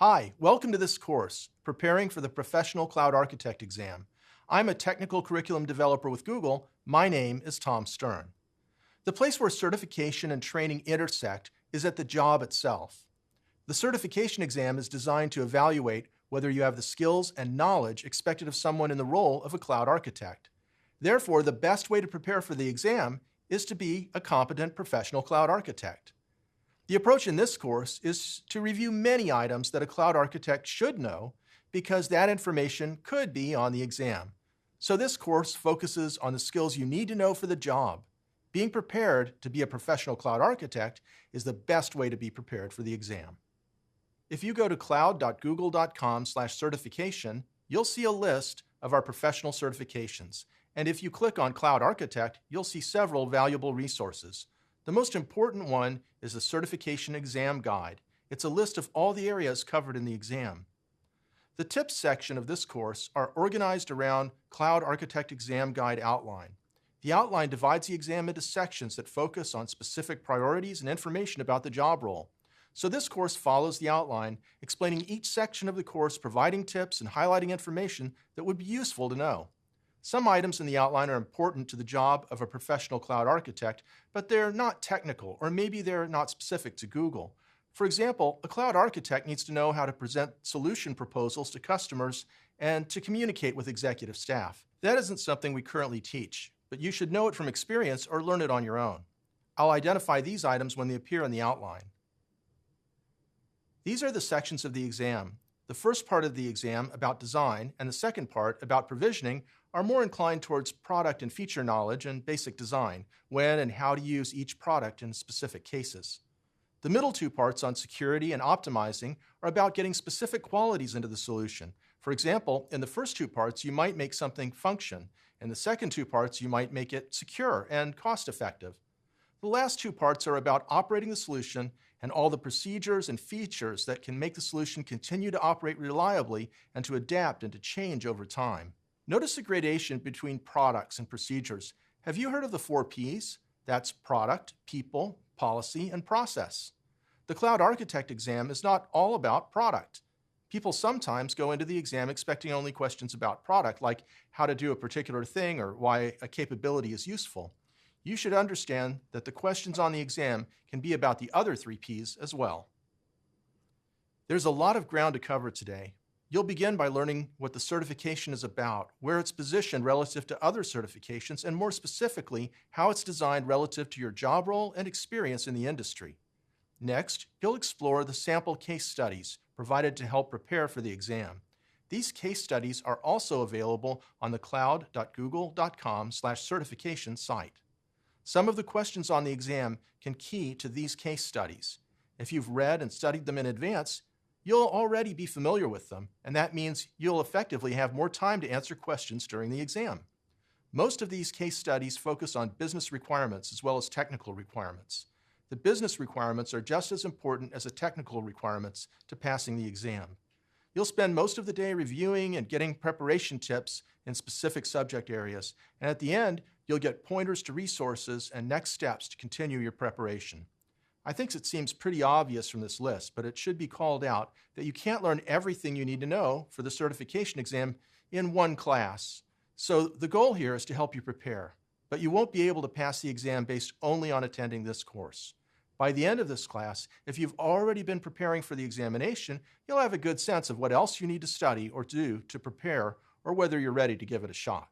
Hi, welcome to this course, Preparing for the Professional Cloud Architect exam. I'm a technical curriculum developer with Google. My name is Tom Stern. The place where certification and training intersect is at the job itself. The certification exam is designed to evaluate whether you have the skills and knowledge expected of someone in the role of a cloud architect. Therefore, the best way to prepare for the exam is to be a competent professional cloud architect. The approach in this course is to review many items that a cloud architect should know because that information could be on the exam. So this course focuses on the skills you need to know for the job. Being prepared to be a professional cloud architect is the best way to be prepared for the exam. If you go to cloud.google.com/certification, you'll see a list of our professional certifications. And if you click on Cloud Architect, you'll see several valuable resources. The most important one is the Certification Exam Guide. It's a list of all the areas covered in the exam. The tips section of this course are organized around Cloud Architect Exam Guide outline. The outline divides the exam into sections that focus on specific priorities and information about the job role. So this course follows the outline, explaining each section of the course, providing tips and highlighting information that would be useful to know. Some items in the outline are important to the job of a professional cloud architect, but they're not technical, or maybe they're not specific to Google. For example, a cloud architect needs to know how to present solution proposals to customers and to communicate with executive staff. That isn't something we currently teach, but you should know it from experience or learn it on your own. I'll identify these items when they appear in the outline. These are the sections of the exam. The first part of the exam, about design, and the second part, about provisioning, are more inclined towards product and feature knowledge and basic design, when and how to use each product in specific cases. The middle two parts on security and optimizing are about getting specific qualities into the solution. For example, in the first two parts, you might make something function. In the second two parts, you might make it secure and cost-effective. The last two parts are about operating the solution and all the procedures and features that can make the solution continue to operate reliably and to adapt and to change over time. Notice the gradation between products and procedures. Have you heard of the 4 Ps? That's product, people, policy, and process. The Cloud Architect exam is not all about product. People sometimes go into the exam expecting only questions about product, like how to do a particular thing or why a capability is useful. You should understand that the questions on the exam can be about the other 3 Ps as well. There's a lot of ground to cover today. You'll begin by learning what the certification is about, where it's positioned relative to other certifications, and more specifically, how it's designed relative to your job role and experience in the industry. Next, you'll explore the sample case studies provided to help prepare for the exam. These case studies are also available on the cloud.google.com/certification site. Some of the questions on the exam can key to these case studies. If you've read and studied them in advance, you'll already be familiar with them, and that means you'll effectively have more time to answer questions during the exam. Most of these case studies focus on business requirements as well as technical requirements. The business requirements are just as important as the technical requirements to passing the exam. You'll spend most of the day reviewing and getting preparation tips in specific subject areas, and at the end, you'll get pointers to resources and next steps to continue your preparation. I think it seems pretty obvious from this list, but it should be called out that you can't learn everything you need to know for the certification exam in one class. So the goal here is to help you prepare, but you won't be able to pass the exam based only on attending this course. By the end of this class, if you've already been preparing for the examination, you'll have a good sense of what else you need to study or do to prepare, or whether you're ready to give it a shot.